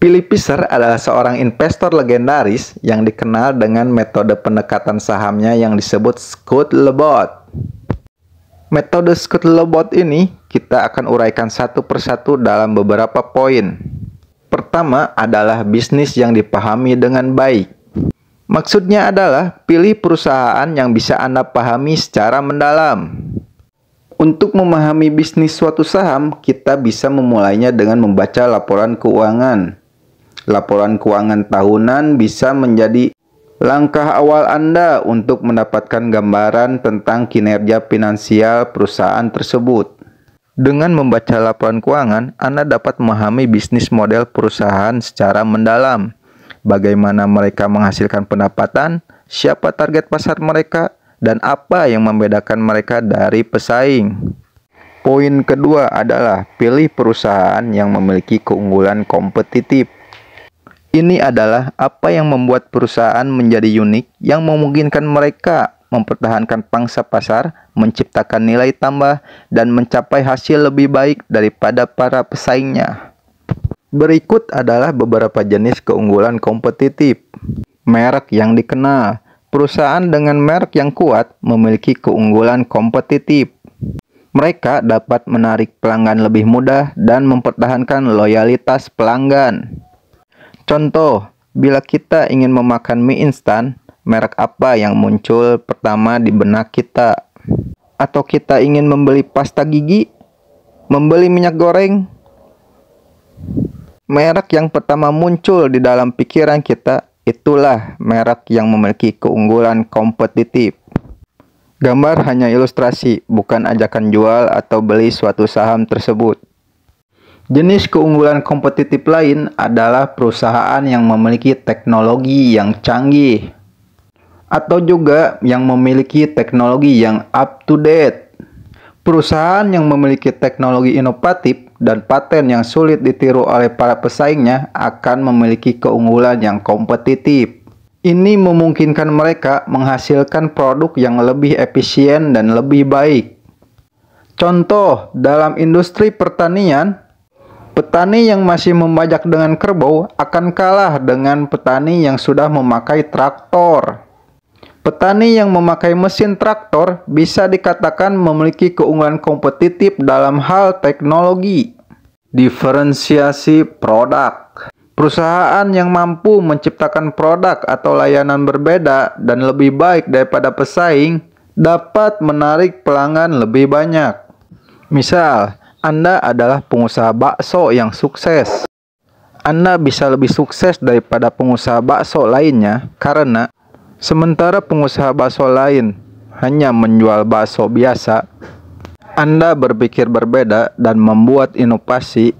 Philip Fisher adalah seorang investor legendaris yang dikenal dengan metode pendekatan sahamnya yang disebut Scuttlebot. Metode Scuttlebot ini kita akan uraikan satu persatu dalam beberapa poin. Pertama adalah bisnis yang dipahami dengan baik. Maksudnya adalah pilih perusahaan yang bisa Anda pahami secara mendalam. Untuk memahami bisnis suatu saham, kita bisa memulainya dengan membaca laporan keuangan. Laporan keuangan tahunan bisa menjadi langkah awal Anda untuk mendapatkan gambaran tentang kinerja finansial perusahaan tersebut. Dengan membaca laporan keuangan, Anda dapat memahami bisnis model perusahaan secara mendalam. Bagaimana mereka menghasilkan pendapatan, siapa target pasar mereka, dan apa yang membedakan mereka dari pesaing. Poin kedua adalah pilih perusahaan yang memiliki keunggulan kompetitif. Ini adalah apa yang membuat perusahaan menjadi unik yang memungkinkan mereka mempertahankan pangsa pasar, menciptakan nilai tambah, dan mencapai hasil lebih baik daripada para pesaingnya. Berikut adalah beberapa jenis keunggulan kompetitif. Merek yang dikenal. Perusahaan dengan merek yang kuat memiliki keunggulan kompetitif. Mereka dapat menarik pelanggan lebih mudah dan mempertahankan loyalitas pelanggan. Contoh, bila kita ingin memakan mie instan, merek apa yang muncul pertama di benak kita? Atau kita ingin membeli pasta gigi, membeli minyak goreng? Merek yang pertama muncul di dalam pikiran kita, itulah merek yang memiliki keunggulan kompetitif. Gambar hanya ilustrasi, bukan ajakan jual atau beli suatu saham tersebut. Jenis keunggulan kompetitif lain adalah perusahaan yang memiliki teknologi yang canggih atau juga yang memiliki teknologi yang up-to-date. Perusahaan yang memiliki teknologi inovatif dan paten yang sulit ditiru oleh para pesaingnya akan memiliki keunggulan yang kompetitif. Ini memungkinkan mereka menghasilkan produk yang lebih efisien dan lebih baik. Contoh, dalam industri pertanian, petani yang masih membajak dengan kerbau akan kalah dengan petani yang sudah memakai traktor. Petani yang memakai mesin traktor bisa dikatakan memiliki keunggulan kompetitif dalam hal teknologi. Diferensiasi produk. Perusahaan yang mampu menciptakan produk atau layanan berbeda dan lebih baik daripada pesaing dapat menarik pelanggan lebih banyak. Misal, Anda adalah pengusaha bakso yang sukses. Anda bisa lebih sukses daripada pengusaha bakso lainnya karena sementara pengusaha bakso lain hanya menjual bakso biasa, Anda berpikir berbeda dan membuat inovasi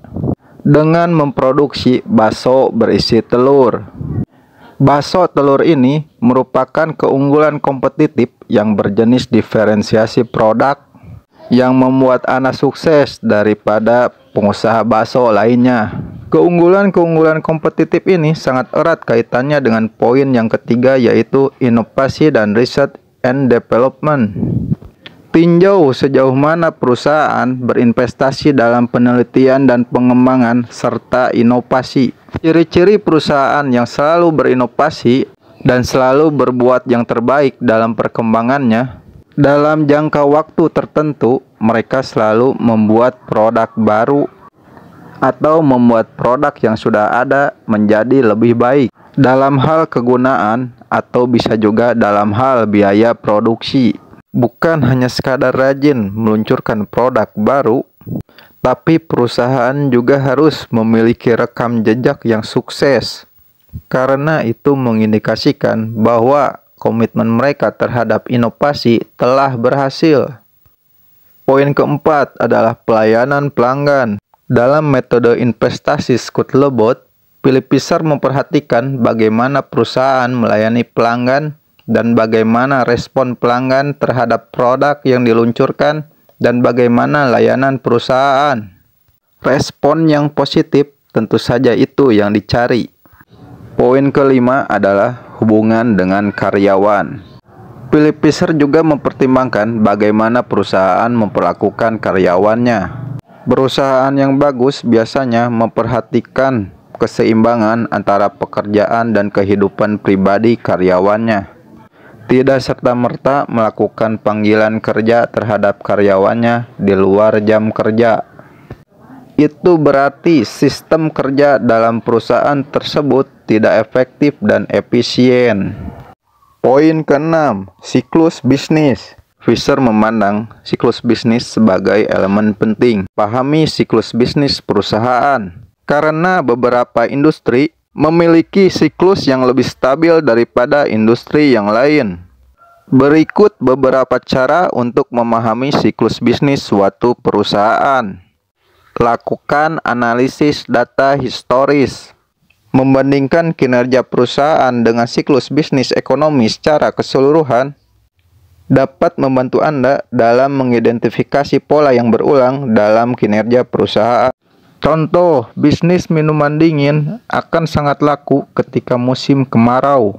dengan memproduksi bakso berisi telur. Bakso telur ini merupakan keunggulan kompetitif yang berjenis diferensiasi produk yang membuat Anda sukses daripada pengusaha bakso lainnya. Keunggulan-keunggulan kompetitif ini sangat erat kaitannya dengan poin yang ketiga, yaitu inovasi dan research and development. Tinjau sejauh mana perusahaan berinvestasi dalam penelitian dan pengembangan serta inovasi. Ciri-ciri perusahaan yang selalu berinovasi dan selalu berbuat yang terbaik dalam perkembangannya. Dalam jangka waktu tertentu, mereka selalu membuat produk baru atau membuat produk yang sudah ada menjadi lebih baik dalam hal kegunaan atau bisa juga dalam hal biaya produksi. Bukan hanya sekadar rajin meluncurkan produk baru, tapi perusahaan juga harus memiliki rekam jejak yang sukses. Karena itu mengindikasikan bahwa komitmen mereka terhadap inovasi telah berhasil. Poin keempat adalah pelayanan pelanggan. Dalam metode investasi Scuttlebot, Philip Fisher memperhatikan bagaimana perusahaan melayani pelanggan dan bagaimana respon pelanggan terhadap produk yang diluncurkan dan bagaimana layanan perusahaan. Respon yang positif tentu saja itu yang dicari. Poin kelima adalah hubungan dengan karyawan. Philip Fisher juga mempertimbangkan bagaimana perusahaan memperlakukan karyawannya. Perusahaan yang bagus biasanya memperhatikan keseimbangan antara pekerjaan dan kehidupan pribadi karyawannya. Tidak serta-merta melakukan panggilan kerja terhadap karyawannya di luar jam kerja. Itu berarti sistem kerja dalam perusahaan tersebut tidak efektif dan efisien. Poin ke-6, siklus bisnis. Fisher memandang siklus bisnis sebagai elemen penting. Pahami siklus bisnis perusahaan. Karena beberapa industri memiliki siklus yang lebih stabil daripada industri yang lain. Berikut beberapa cara untuk memahami siklus bisnis suatu perusahaan. Lakukan analisis data historis. Membandingkan kinerja perusahaan dengan siklus bisnis ekonomi secara keseluruhan dapat membantu Anda dalam mengidentifikasi pola yang berulang dalam kinerja perusahaan. Contoh, bisnis minuman dingin akan sangat laku ketika musim kemarau.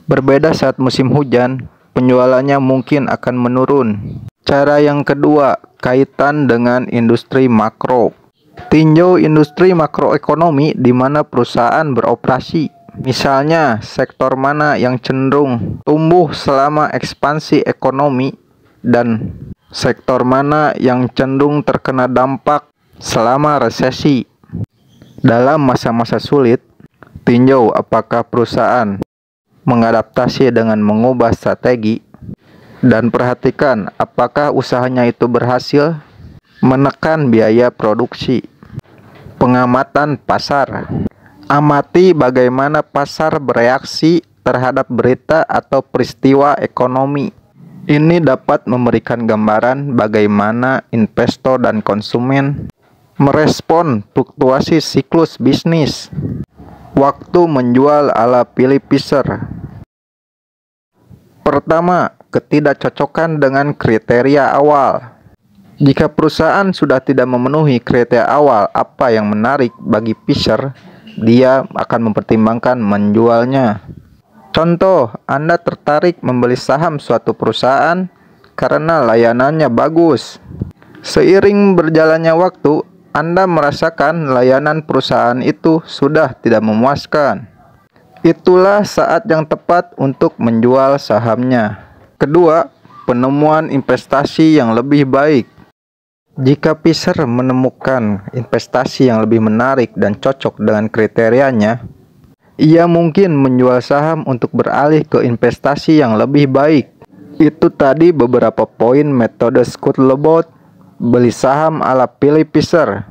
Berbeda saat musim hujan, penjualannya mungkin akan menurun. Cara yang kedua, kaitan dengan industri makro. Tinjau industri makroekonomi di mana perusahaan beroperasi. Misalnya, sektor mana yang cenderung tumbuh selama ekspansi ekonomi dan sektor mana yang cenderung terkena dampak selama resesi. Dalam masa-masa sulit, tinjau apakah perusahaan mengadaptasi dengan mengubah strategi dan perhatikan apakah usahanya itu berhasil menekan biaya produksi. Pengamatan pasar. Amati bagaimana pasar bereaksi terhadap berita atau peristiwa ekonomi. Ini dapat memberikan gambaran bagaimana investor dan konsumen merespon fluktuasi siklus bisnis. Waktu menjual ala Philip Fisher. Pertama, ketidakcocokan dengan kriteria awal. Jika perusahaan sudah tidak memenuhi kriteria awal apa yang menarik bagi Fisher, dia akan mempertimbangkan menjualnya. Contoh, Anda tertarik membeli saham suatu perusahaan karena layanannya bagus. Seiring berjalannya waktu, Anda merasakan layanan perusahaan itu sudah tidak memuaskan. Itulah saat yang tepat untuk menjual sahamnya. Kedua, penemuan investasi yang lebih baik. Jika Fisher menemukan investasi yang lebih menarik dan cocok dengan kriterianya, ia mungkin menjual saham untuk beralih ke investasi yang lebih baik. Itu tadi beberapa poin metode Scuttlebot beli saham ala Philip Fisher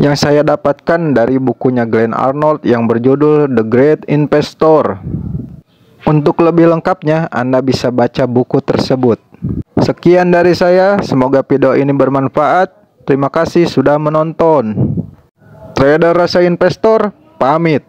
yang saya dapatkan dari bukunya Glenn Arnold yang berjudul The Great Investor. Untuk lebih lengkapnya, Anda bisa baca buku tersebut. Sekian dari saya, semoga video ini bermanfaat. Terima kasih sudah menonton. Trader Rasa Investor, pamit.